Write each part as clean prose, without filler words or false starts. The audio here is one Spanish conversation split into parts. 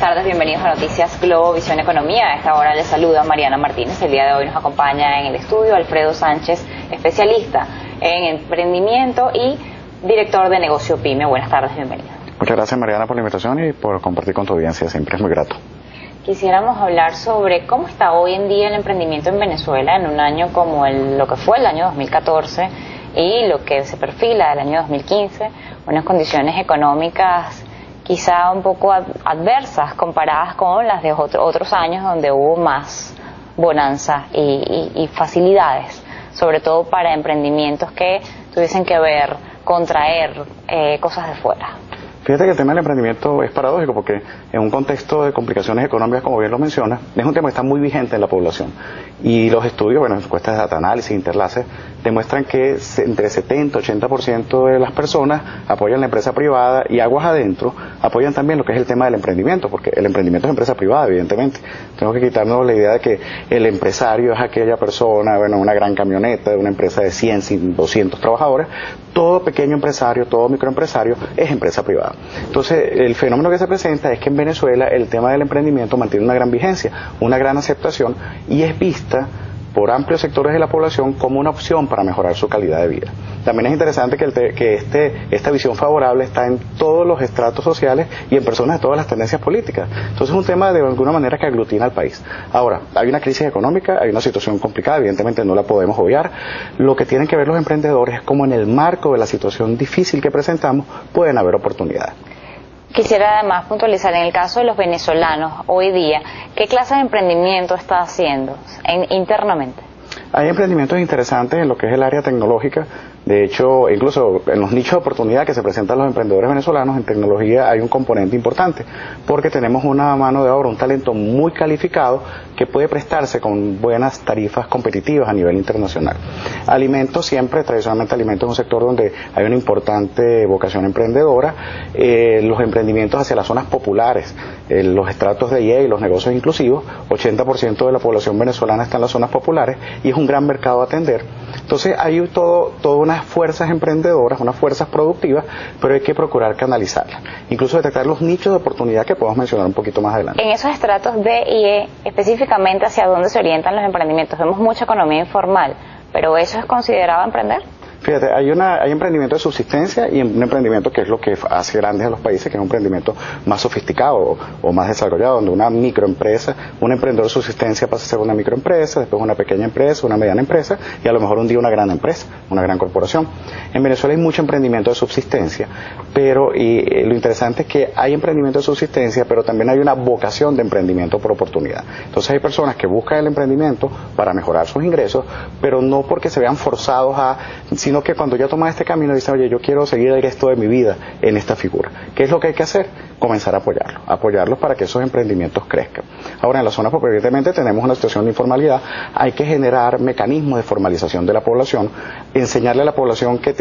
tardes, bienvenidos a Noticias Globo Visión Economía. A esta hora les saluda Mariana Martínez. El día de hoy nos acompaña en el estudio Alfredo Sánchez, especialista en emprendimiento y director de negocio PYME. Buenas tardes, bienvenido. Muchas gracias, Mariana, por la invitación y por compartir con tu audiencia. Siempre es muy grato. Quisiéramos hablar sobre cómo está hoy en día el emprendimiento en Venezuela en un año como lo que fue el año 2014 y lo que se perfila del año 2015, unas condiciones económicas quizá un poco adversas comparadas con las de otros años donde hubo más bonanza y facilidades, sobre todo para emprendimientos que tuviesen que ver, contraer cosas de fuera. Fíjate que el tema del emprendimiento es paradójico porque en un contexto de complicaciones económicas, como bien lo menciona, es un tema que está muy vigente en la población. Y los estudios, encuestas de data análisis, Interlace, demuestran que entre 70 y 80% de las personas apoyan la empresa privada y aguas adentro apoyan también lo que es el tema del emprendimiento, porque el emprendimiento es empresa privada, evidentemente. Tenemos que quitarnos la idea de que el empresario es aquella persona, una gran camioneta de una empresa de 100, 200 trabajadores. Todo pequeño empresario, todo microempresario es empresa privada. Entonces, el fenómeno que se presenta es que en Venezuela el tema del emprendimiento mantiene una gran vigencia, una gran aceptación y es vista por amplios sectores de la población como una opción para mejorar su calidad de vida. También es interesante que esta visión favorable está en todos los estratos sociales y en personas de todas las tendencias políticas. Entonces es un tema de alguna manera que aglutina al país. Ahora, hay una crisis económica, hay una situación complicada, evidentemente no la podemos obviar. Lo que tienen que ver los emprendedores es cómo en el marco de la situación difícil que presentamos pueden haber oportunidades. Quisiera además puntualizar, en el caso de los venezolanos hoy día, ¿qué clase de emprendimiento está haciendo internamente? Hay emprendimientos interesantes en lo que es el área tecnológica. De hecho, incluso en los nichos de oportunidad que se presentan los emprendedores venezolanos, en tecnología hay un componente importante, porque tenemos una mano de obra, un talento muy calificado que puede prestarse con buenas tarifas competitivas a nivel internacional. Alimentos, siempre, tradicionalmente alimentos es un sector donde hay una importante vocación emprendedora. Los emprendimientos hacia las zonas populares, los estratos de IE y los negocios inclusivos, 80% de la población venezolana está en las zonas populares y es un gran mercado a atender. Entonces hay todas unas fuerzas emprendedoras, unas fuerzas productivas, pero hay que procurar canalizarlas. Incluso detectar los nichos de oportunidad que podemos mencionar un poquito más adelante. En esos estratos D y E, específicamente hacia dónde se orientan los emprendimientos, vemos mucha economía informal, pero ¿eso es considerado emprender? Fíjate, hay emprendimiento de subsistencia y un emprendimiento que es lo que hace grandes a los países, que es un emprendimiento más sofisticado o más desarrollado, donde una microempresa, un emprendedor de subsistencia pasa a ser una microempresa, después una pequeña empresa, una mediana empresa y a lo mejor un día una gran empresa, una gran corporación. En Venezuela hay mucho emprendimiento de subsistencia, pero lo interesante es que hay emprendimiento de subsistencia, pero también hay una vocación de emprendimiento por oportunidad. Entonces hay personas que buscan el emprendimiento para mejorar sus ingresos, pero no porque se vean forzados sino que cuando ya toman este camino dicen, oye, yo quiero seguir el resto de mi vida en esta figura. ¿Qué es lo que hay que hacer? Comenzar a apoyarlos para que esos emprendimientos crezcan. Ahora, en la zona, porque evidentemente tenemos una situación de informalidad, hay que generar mecanismos de formalización de la población, enseñarle a la población que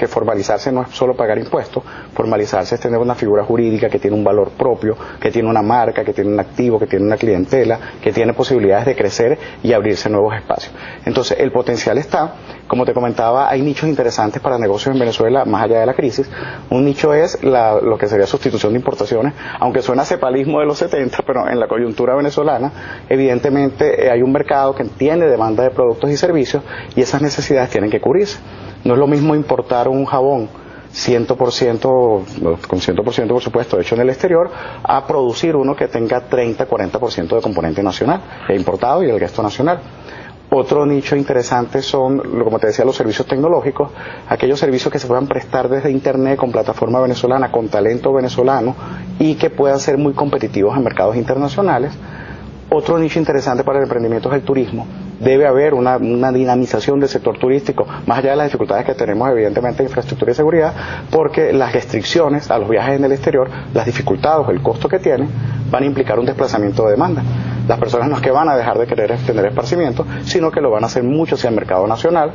formalizarse no es solo pagar impuestos, formalizarse es tener una figura jurídica que tiene un valor propio, que tiene una marca, que tiene un activo, que tiene una clientela, que tiene posibilidades de crecer y abrirse nuevos espacios. Entonces, el potencial está, como te comentaba, hay nichos interesantes para negocios en Venezuela más allá de la crisis. Un nicho es lo que sería sustitución de importaciones, aunque suena a cepalismo de los 70, pero en la coyuntura venezolana evidentemente hay un mercado que tiene demanda de productos y servicios y esas necesidades tienen que cubrirse. No es lo mismo importar un jabón 100%, con 100% por supuesto hecho en el exterior, a producir uno que tenga 30-40% de componente nacional, importado y el resto nacional. Otro nicho interesante son, como te decía, los servicios tecnológicos, aquellos servicios que se puedan prestar desde Internet con plataforma venezolana, con talento venezolano y que puedan ser muy competitivos en mercados internacionales. Otro nicho interesante para el emprendimiento es el turismo. Debe haber una dinamización del sector turístico, más allá de las dificultades que tenemos evidentemente de infraestructura y seguridad, porque las restricciones a los viajes en el exterior, las dificultades o el costo que tienen, van a implicar un desplazamiento de demanda. Las personas no es que van a dejar de querer tener esparcimiento, sino que lo van a hacer mucho hacia el mercado nacional.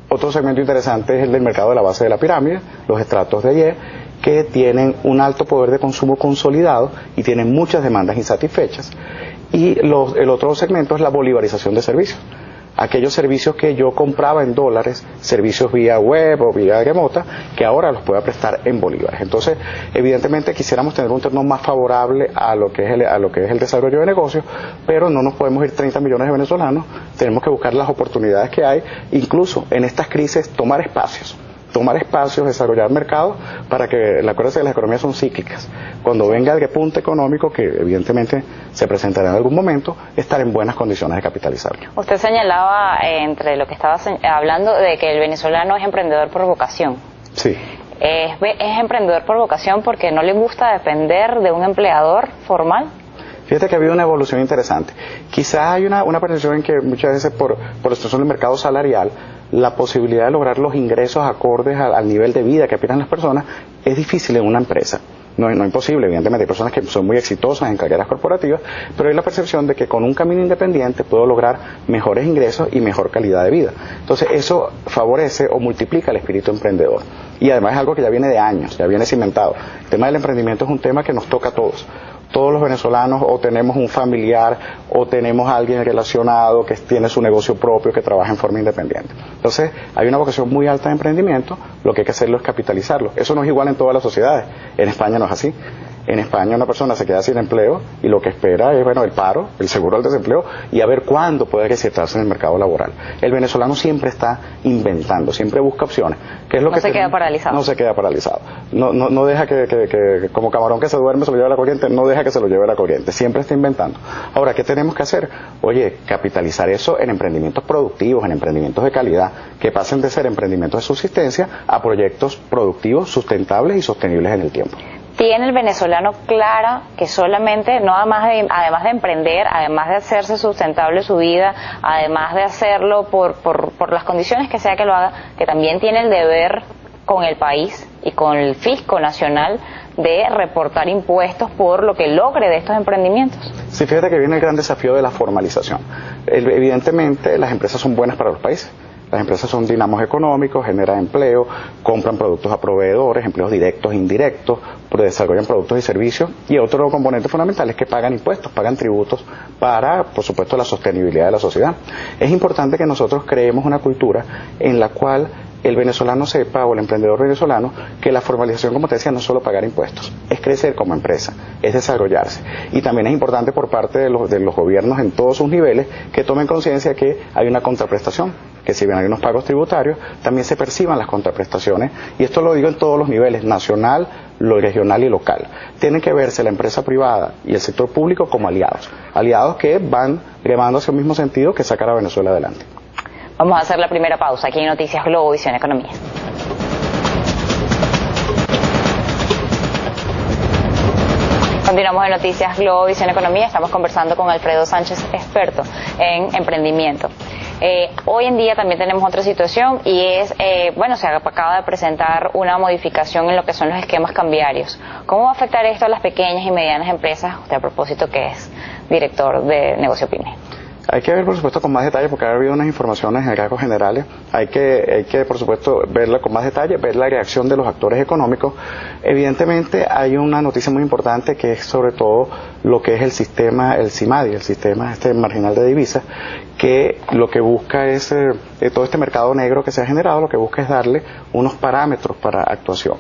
Otro segmento interesante es el del mercado de la base de la pirámide, los estratos de IE, que tienen un alto poder de consumo consolidado y tienen muchas demandas insatisfechas. Y el otro segmento es la bolivarización de servicios. aquellos servicios que yo compraba en dólares, servicios vía web o vía remota, que ahora los pueda prestar en bolívares. Entonces, evidentemente quisiéramos tener un terreno más favorable a lo que es el desarrollo de negocios, pero no nos podemos ir 30 millones de venezolanos, tenemos que buscar las oportunidades que hay, incluso en estas crisis tomar espacios, desarrollar mercados para que, acuérdense que las economías son cíclicas. Cuando venga el repunte económico, que evidentemente se presentará en algún momento, estar en buenas condiciones de capitalizarlo. Usted señalaba, entre lo que estaba hablando, de que el venezolano es emprendedor por vocación. Sí. ¿Es emprendedor por vocación porque no le gusta depender de un empleador formal? Fíjate que ha habido una evolución interesante. Quizás hay una percepción en que muchas veces por la situación del mercado salarial, la posibilidad de lograr los ingresos acordes al nivel de vida que aspiran las personas es difícil en una empresa. No imposible, evidentemente hay personas que son muy exitosas en carreras corporativas, pero hay la percepción de que con un camino independiente puedo lograr mejores ingresos y mejor calidad de vida. Entonces eso favorece o multiplica el espíritu emprendedor. Y además es algo que ya viene de años, ya viene cimentado. El tema del emprendimiento es un tema que nos toca a todos. Todos los venezolanos o tenemos un familiar o tenemos a alguien relacionado que tiene su negocio propio, que trabaja en forma independiente. Entonces, hay una vocación muy alta de emprendimiento, lo que hay que hacerlo es capitalizarlo. Eso no es igual en todas las sociedades. En España no es así. En España una persona se queda sin empleo y lo que espera es, el paro, el seguro del desempleo y a ver cuándo puede reinsertarse en el mercado laboral. El venezolano siempre está inventando, siempre busca opciones. ¿Qué es lo no que se queda paralizado. No se queda paralizado. No deja que como camarón que se duerme se lo lleve la corriente, no deja que se lo lleve la corriente. Siempre está inventando. Ahora, ¿qué tenemos que hacer? Oye, capitalizar eso en emprendimientos productivos, en emprendimientos de calidad, que pasen de ser emprendimientos de subsistencia a proyectos productivos, sustentables y sostenibles en el tiempo. ¿Tiene el venezolano clara que solamente, además de emprender, además de hacerse sustentable su vida, además de hacerlo por las condiciones que sea que lo haga, que también tiene el deber con el país y con el fisco nacional de reportar impuestos por lo que logre de estos emprendimientos? Sí, fíjate que viene el gran desafío de la formalización. Evidentemente las empresas son buenas para los países. Las empresas son dinamos económicos, generan empleo, compran productos a proveedores, empleos directos e indirectos, desarrollan productos y servicios, y otro componente fundamental es que pagan impuestos, pagan tributos para, por supuesto, la sostenibilidad de la sociedad. Es importante que nosotros creemos una cultura en la cual el venezolano sepa, o el emprendedor venezolano, que la formalización, como te decía, no es solo pagar impuestos, es crecer como empresa, es desarrollarse. Y también es importante por parte de los gobiernos en todos sus niveles que tomen conciencia que hay una contraprestación, que si bien hay unos pagos tributarios, también se perciban las contraprestaciones, y esto lo digo en todos los niveles, nacional, regional y local. Tienen que verse la empresa privada y el sector público como aliados que van remando hacia el mismo sentido que sacar a Venezuela adelante. Vamos a hacer la primera pausa aquí en Noticias Globo, Visión Economía. Continuamos en Noticias Globo, Visión Economía. Estamos conversando con Alfredo Sánchez, experto en emprendimiento. Hoy en día también tenemos otra situación y es, se acaba de presentar una modificación en lo que son los esquemas cambiarios. ¿Cómo va a afectar esto a las pequeñas y medianas empresas? Usted, a propósito, que es director de Negocio PYME. Hay que ver, por supuesto, con más detalle, porque ha habido unas informaciones en rasgos generales. Hay que, por supuesto, verla con más detalle, ver la reacción de los actores económicos. Evidentemente, hay una noticia muy importante que es sobre todo lo que es el sistema, el CIMADI, el sistema marginal de divisas, que lo que busca es, todo este mercado negro que se ha generado, lo que busca es darle unos parámetros para actuación.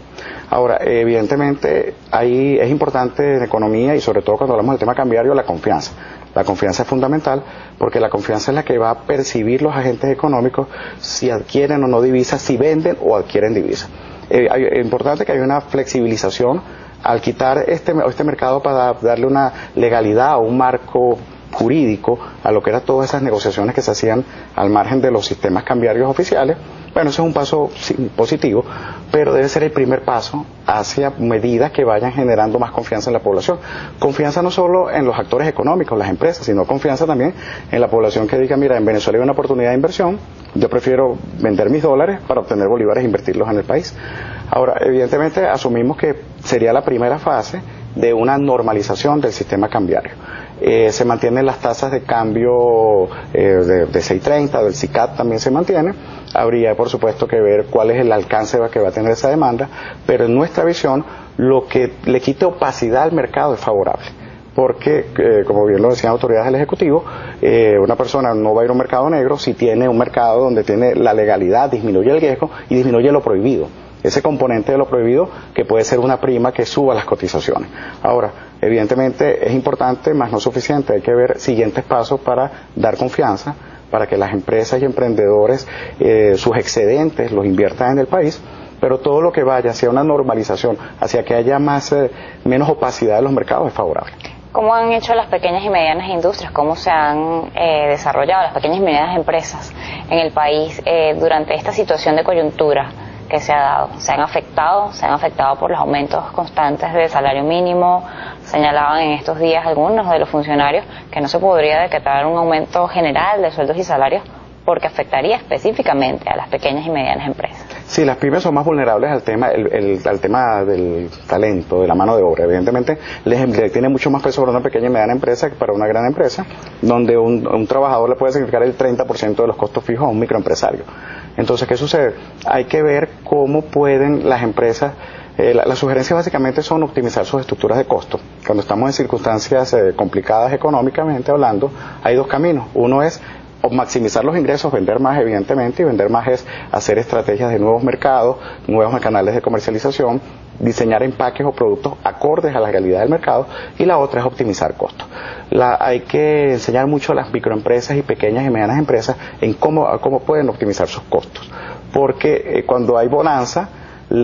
Ahora, evidentemente, ahí es importante en economía y sobre todo cuando hablamos del tema cambiario, la confianza. La confianza es fundamental porque la confianza es la que va a percibir los agentes económicos si adquieren o no divisas, si venden o adquieren divisas. Es importante que haya una flexibilización al quitar este mercado para darle una legalidad o un marco jurídico a lo que eran todas esas negociaciones que se hacían al margen de los sistemas cambiarios oficiales. Bueno, eso es un paso positivo, pero debe ser el primer paso hacia medidas que vayan generando más confianza en la población. Confianza no solo en los actores económicos, las empresas, sino confianza también en la población que diga, mira, en Venezuela hay una oportunidad de inversión, yo prefiero vender mis dólares para obtener bolívares e invertirlos en el país. Ahora, evidentemente asumimos que sería la primera fase de una normalización del sistema cambiario. Se mantienen las tasas de cambio de 6.30, del SICAP también se mantiene. Habría, por supuesto, que ver cuál es el alcance que va a tener esa demanda, pero en nuestra visión, lo que le quite opacidad al mercado es favorable, porque, como bien lo decían autoridades del Ejecutivo, una persona no va a ir a un mercado negro si tiene un mercado donde tiene la legalidad, disminuye el riesgo y disminuye lo prohibido. Ese componente de lo prohibido que puede ser una prima que suba las cotizaciones. Ahora, evidentemente es importante, más no suficiente, hay que ver siguientes pasos para dar confianza, para que las empresas y emprendedores sus excedentes los inviertan en el país, pero todo lo que vaya hacia una normalización, hacia que haya menos opacidad en los mercados es favorable. ¿Cómo han hecho las pequeñas y medianas industrias? ¿Cómo se han desarrollado las pequeñas y medianas empresas en el país durante esta situación de coyuntura que se ha dado? ¿Se han afectado por los aumentos constantes del salario mínimo? Señalaban en estos días algunos de los funcionarios que no se podría decretar un aumento general de sueldos y salarios porque afectaría específicamente a las pequeñas y medianas empresas. Sí, las pymes son más vulnerables al tema del talento, de la mano de obra. Evidentemente, les tiene mucho más peso para una pequeña y mediana empresa que para una gran empresa, donde un trabajador le puede significar el 30% de los costos fijos a un microempresario. Entonces, ¿qué sucede? Hay que ver cómo pueden las empresas. Las sugerencias básicamente son optimizar sus estructuras de costo. Cuando estamos en circunstancias complicadas económicamente hablando, hay dos caminos. Uno es maximizar los ingresos, vender más evidentemente, y vender más es hacer estrategias de nuevos mercados, nuevos canales de comercialización, diseñar empaques o productos acordes a la realidad del mercado, y la otra es optimizar costos. Hay que enseñar mucho a las microempresas y pequeñas y medianas empresas en cómo pueden optimizar sus costos, porque cuando hay bonanza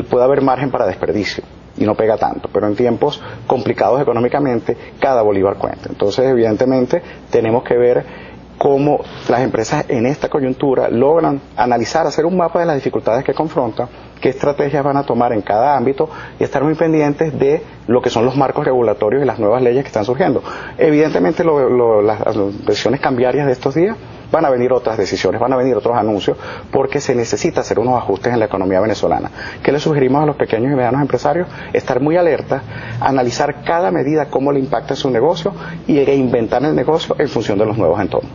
puede haber margen para desperdicio y no pega tanto, pero en tiempos complicados económicamente cada bolívar cuenta. Entonces evidentemente tenemos que ver cómo las empresas en esta coyuntura logran analizar, hacer un mapa de las dificultades que confrontan, qué estrategias van a tomar en cada ámbito y estar muy pendientes de lo que son los marcos regulatorios y las nuevas leyes que están surgiendo. Evidentemente las decisiones cambiarias de estos días van a venir otras decisiones, van a venir otros anuncios, porque se necesita hacer unos ajustes en la economía venezolana. ¿Qué le sugerimos a los pequeños y medianos empresarios? Estar muy alerta, analizar cada medida, cómo le impacta su negocio y reinventar el negocio en función de los nuevos entornos.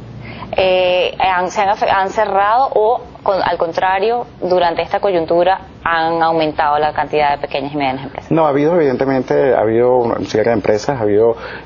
¿Han cerrado o, al contrario, durante esta coyuntura han aumentado la cantidad de pequeñas y medianas empresas? No, evidentemente ha habido un cierre de empresas,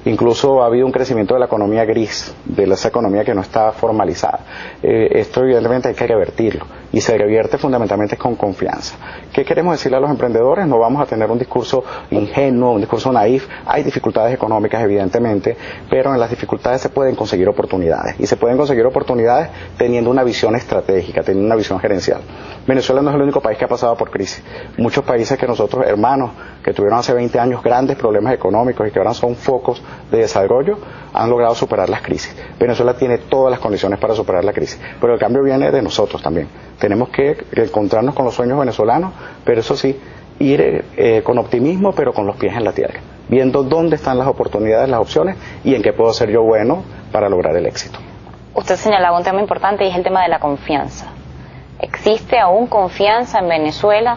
incluso ha habido un crecimiento de la economía gris, de esa economía que no está formalizada. Esto evidentemente hay que revertirlo, y se revierte fundamentalmente con confianza. ¿Qué queremos decirle a los emprendedores? No vamos a tener un discurso ingenuo, un discurso naif. Hay dificultades económicas evidentemente, pero en las dificultades se pueden conseguir oportunidades, y se pueden conseguir oportunidades teniendo una visión estratégica, teniendo una visión gerencial. Venezuela no es el único país que ha pasado por crisis. Muchos países que nosotros, hermanos, que tuvieron hace 20 años grandes problemas económicos y que ahora son focos de desarrollo, han logrado superar las crisis. Venezuela tiene todas las condiciones para superar la crisis, pero el cambio viene de nosotros también. Tenemos que encontrarnos con los sueños venezolanos, pero eso sí, ir con optimismo, pero con los pies en la tierra, viendo dónde están las oportunidades, las opciones, y en qué puedo ser yo bueno para lograr el éxito. Usted señalaba un tema importante, y es el tema de la confianza. ¿Existe aún confianza en Venezuela?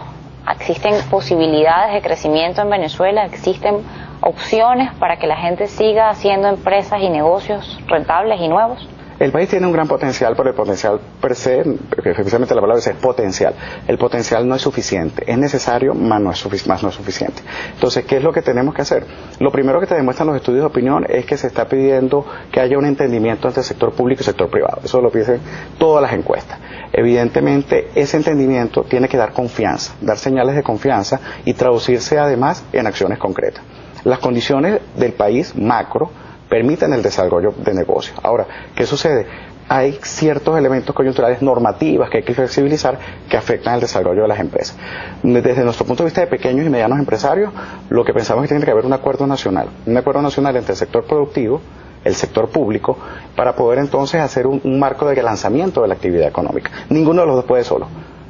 ¿Existen posibilidades de crecimiento en Venezuela? ¿Existen opciones para que la gente siga haciendo empresas y negocios rentables y nuevos? El país tiene un gran potencial, pero el potencial per se, precisamente la palabra es potencial. El potencial no es suficiente, es necesario, más no es suficiente. Entonces, ¿qué es lo que tenemos que hacer? Lo primero que te demuestran los estudios de opinión es que se está pidiendo que haya un entendimiento entre el sector público y el sector privado. Eso lo piden todas las encuestas. Evidentemente, ese entendimiento tiene que dar confianza, dar señales de confianza y traducirse además en acciones concretas. Las condiciones del país macro permiten el desarrollo de negocios. Ahora, ¿qué sucede? Hay ciertos elementos coyunturales normativas que hay que flexibilizar que afectan el desarrollo de las empresas. Desde nuestro punto de vista de pequeños y medianos empresarios, lo que pensamos es que tiene que haber un acuerdo nacional entre el sector productivo, el sector público, para poder entonces hacer un marco de relanzamiento de la actividad económica. Ninguno de los dos puede solo.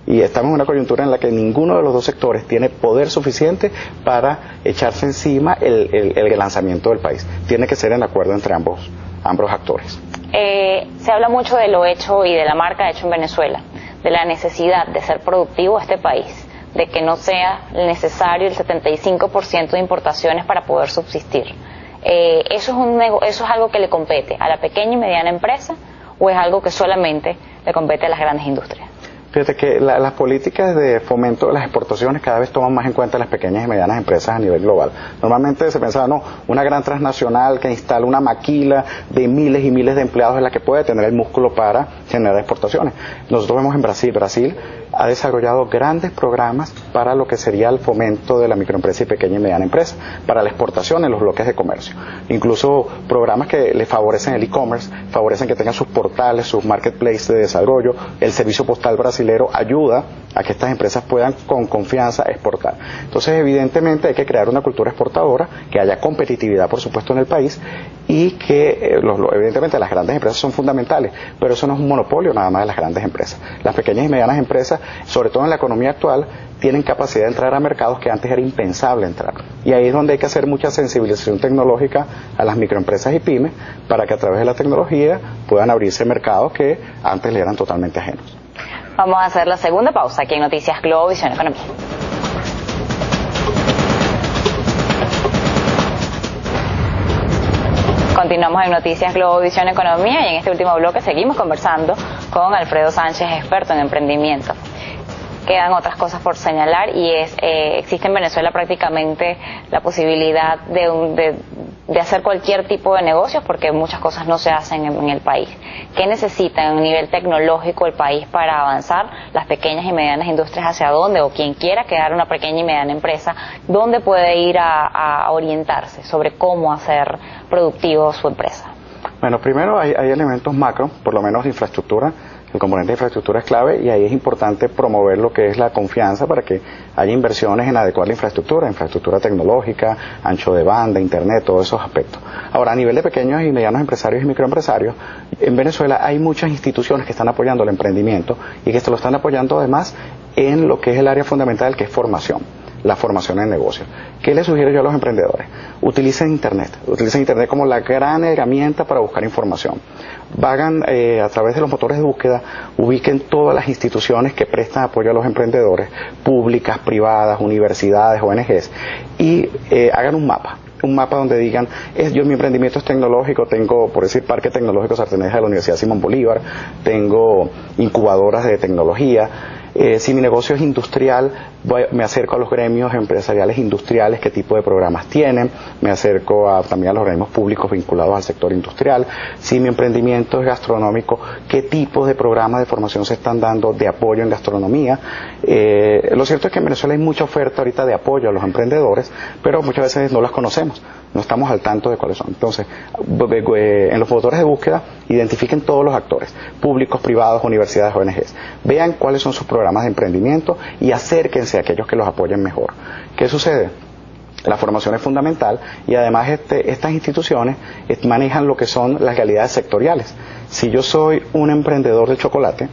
Y estamos en una coyuntura en la que ninguno de los dos sectores tiene poder suficiente para echarse encima el relanzamiento del país. Tiene que ser en acuerdo entre ambos actores. Se habla mucho de lo hecho y de la marca hecho en Venezuela, de la necesidad de ser productivo este país, de que no sea necesario el 75% de importaciones para poder subsistir. ¿Eso es algo que le compete a la pequeña y mediana empresa o es algo que solamente le compete a las grandes industrias? Fíjate que las políticas de fomento de las exportaciones cada vez toman más en cuenta las pequeñas y medianas empresas a nivel global. Normalmente se pensaba, no, una gran transnacional que instala una maquila de miles y miles de empleados es la que puede tener el músculo para generar exportaciones. Nosotros vemos en Brasil ha desarrollado grandes programas para lo que sería el fomento de la microempresa y pequeña y mediana empresa, para la exportación en los bloques de comercio. Incluso programas que le favorecen el e-commerce, favorecen que tengan sus portales, sus marketplaces de desarrollo. El servicio postal brasilero ayuda a que estas empresas puedan con confianza exportar. Entonces, evidentemente hay que crear una cultura exportadora, que haya competitividad, por supuesto, en el país, y que evidentemente las grandes empresas son fundamentales, pero eso no es un monopolio nada más de las grandes empresas. Las pequeñas y medianas empresas, sobre todo en la economía actual, tienen capacidad de entrar a mercados que antes era impensable entrar. Y ahí es donde hay que hacer mucha sensibilización tecnológica a las microempresas y pymes para que a través de la tecnología puedan abrirse mercados que antes le eran totalmente ajenos. Vamos a hacer la segunda pausa aquí en Noticias Globo Visión Economía. Continuamos en Noticias Globo Visión Economía y en este último bloque seguimos conversando con Alfredo Sánchez, experto en emprendimiento. Quedan otras cosas por señalar y existe en Venezuela prácticamente la posibilidad de hacer cualquier tipo de negocios porque muchas cosas no se hacen en el país. ¿Qué necesita a nivel tecnológico el país para avanzar las pequeñas y medianas industrias hacia dónde, o quien quiera crear una pequeña y mediana empresa, dónde puede ir a orientarse sobre cómo hacer productivo su empresa? Bueno, primero hay elementos macro, por lo menos de infraestructura. El componente de infraestructura es clave y ahí es importante promover lo que es la confianza para que haya inversiones en adecuar la infraestructura tecnológica, ancho de banda, internet, todos esos aspectos. Ahora, a nivel de pequeños y medianos empresarios y microempresarios, en Venezuela hay muchas instituciones que están apoyando el emprendimiento y que se lo están apoyando además en lo que es el área fundamental, que es formación. La formación en negocios. ¿Qué les sugiero yo a los emprendedores? Utilicen Internet como la gran herramienta para buscar información. Vayan a través de los motores de búsqueda, ubiquen todas las instituciones que prestan apoyo a los emprendedores, públicas, privadas, universidades, ONGs, y hagan un mapa donde digan, mi emprendimiento es tecnológico, tengo, por decir, Parque Tecnológico Sarteneja de la Universidad Simón Bolívar, tengo incubadoras de tecnología. Si mi negocio es industrial, me acerco a los gremios empresariales industriales, qué tipo de programas tienen, me acerco también a los organismos públicos vinculados al sector industrial. Si mi emprendimiento es gastronómico, qué tipos de programas de formación se están dando de apoyo en gastronomía. Lo cierto es que en Venezuela hay mucha oferta ahorita de apoyo a los emprendedores, pero muchas veces no las conocemos, no estamos al tanto de cuáles son. Entonces, en los motores de búsqueda, identifiquen todos los actores, públicos, privados, universidades, ONGs. Vean cuáles son sus programas de emprendimiento y acérquense a aquellos que los apoyen mejor. ¿Qué sucede? La formación es fundamental y además estas instituciones manejan lo que son las realidades sectoriales. Si yo soy un emprendedor de chocolate,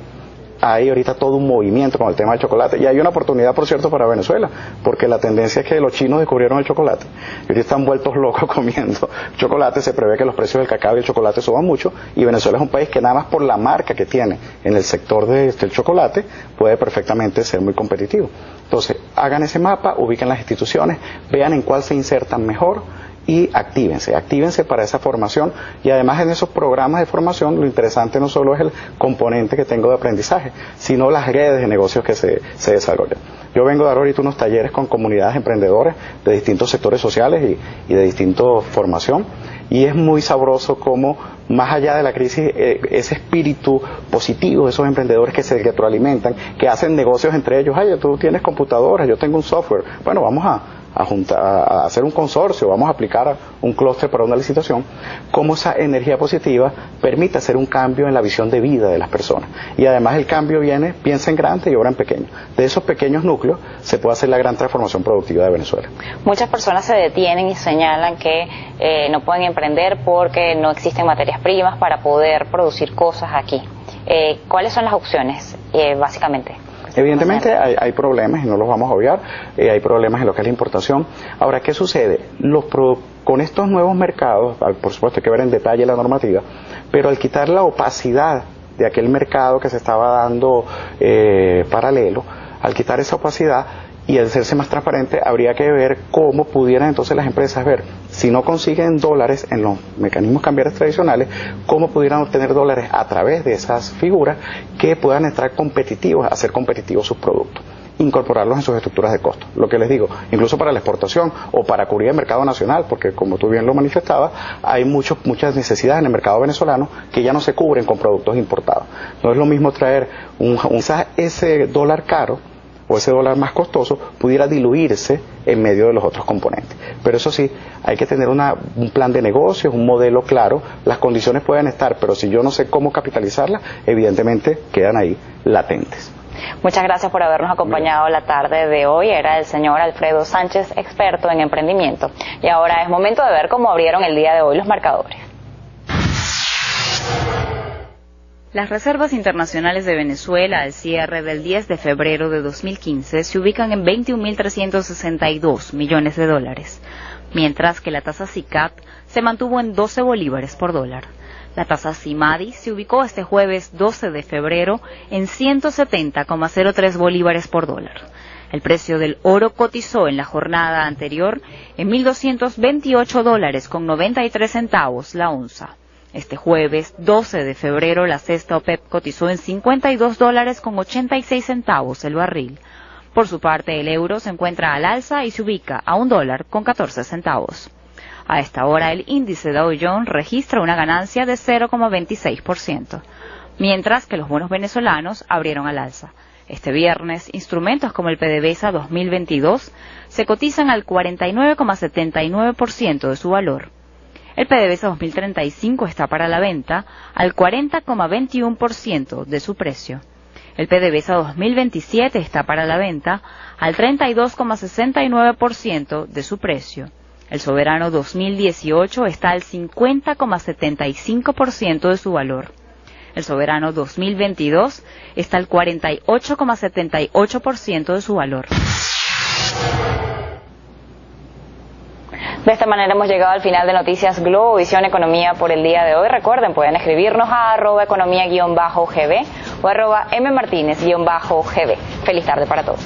hay ahorita todo un movimiento con el tema del chocolate y hay una oportunidad, por cierto, para Venezuela, porque la tendencia es que los chinos descubrieron el chocolate y ahorita están vueltos locos comiendo chocolate. Se prevé que los precios del cacao y el chocolate suban mucho y Venezuela es un país que nada más por la marca que tiene en el sector del chocolate puede perfectamente ser muy competitivo. Entonces, hagan ese mapa, ubiquen las instituciones, vean en cuál se insertan mejor y actívense para esa formación. Y además en esos programas de formación lo interesante no solo es el componente que tengo de aprendizaje, sino las redes de negocios que se desarrollan. Yo vengo a dar ahorita unos talleres con comunidades emprendedores de distintos sectores sociales y de distinta formación, y es muy sabroso cómo más allá de la crisis ese espíritu positivo de esos emprendedores que se retroalimentan, que hacen negocios entre ellos. Tú tienes computadoras, yo tengo un software, bueno, vamos a hacer un consorcio, vamos a aplicar un clúster para una licitación. Cómo esa energía positiva permite hacer un cambio en la visión de vida de las personas. Y además el cambio piensa en grande y obra en pequeño. De esos pequeños núcleos se puede hacer la gran transformación productiva de Venezuela. Muchas personas se detienen y señalan que no pueden emprender porque no existen materias primas para poder producir cosas aquí. ¿Cuáles son las opciones, básicamente? Evidentemente hay problemas y no los vamos a obviar, hay problemas en lo que es la importación. Ahora, ¿qué sucede? Con estos nuevos mercados, por supuesto hay que ver en detalle la normativa, pero al quitar la opacidad de aquel mercado que se estaba dando paralelo, al quitar esa opacidad, Y al hacerse más transparente, habría que ver cómo pudieran entonces las empresas ver, si no consiguen dólares en los mecanismos cambiarios tradicionales, cómo pudieran obtener dólares a través de esas figuras que puedan estar competitivos, hacer competitivos sus productos, incorporarlos en sus estructuras de costo. Lo que les digo, incluso para la exportación o para cubrir el mercado nacional, porque como tú bien lo manifestabas, hay muchas necesidades en el mercado venezolano que ya no se cubren con productos importados. No es lo mismo traer quizás ese dólar caro o ese dólar más costoso pudiera diluirse en medio de los otros componentes. Pero eso sí, hay que tener un plan de negocios, un modelo claro. Las condiciones pueden estar, pero si yo no sé cómo capitalizarlas, evidentemente quedan ahí latentes. Muchas gracias por habernos acompañado la tarde de hoy. Era el señor Alfredo Sánchez, experto en emprendimiento. Y ahora es momento de ver cómo abrieron el día de hoy los marcadores. Las reservas internacionales de Venezuela al cierre del 10 de febrero de 2015 se ubican en 21.362 millones de dólares, mientras que la tasa SICAP se mantuvo en 12 bolívares por dólar. La tasa CIMADI se ubicó este jueves 12 de febrero en 170,03 bolívares por dólar. El precio del oro cotizó en la jornada anterior en $1.228,93 la onza. Este jueves 12 de febrero la cesta OPEP cotizó en $52,86 el barril. Por su parte, el euro se encuentra al alza y se ubica a $1.14. A esta hora, el índice Dow Jones registra una ganancia de 0,26%, mientras que los bonos venezolanos abrieron al alza. Este viernes, instrumentos como el PDVSA 2022 se cotizan al 49,79% de su valor. El PDVSA 2035 está para la venta al 40,21% de su precio. El PDVSA 2027 está para la venta al 32,69% de su precio. El soberano 2018 está al 50,75% de su valor. El soberano 2022 está al 48,78% de su valor. De esta manera hemos llegado al final de Noticias Globovisión Economía por el día de hoy. Recuerden, pueden escribirnos a @economía_gb o @mmartinez_gb. Feliz tarde para todos.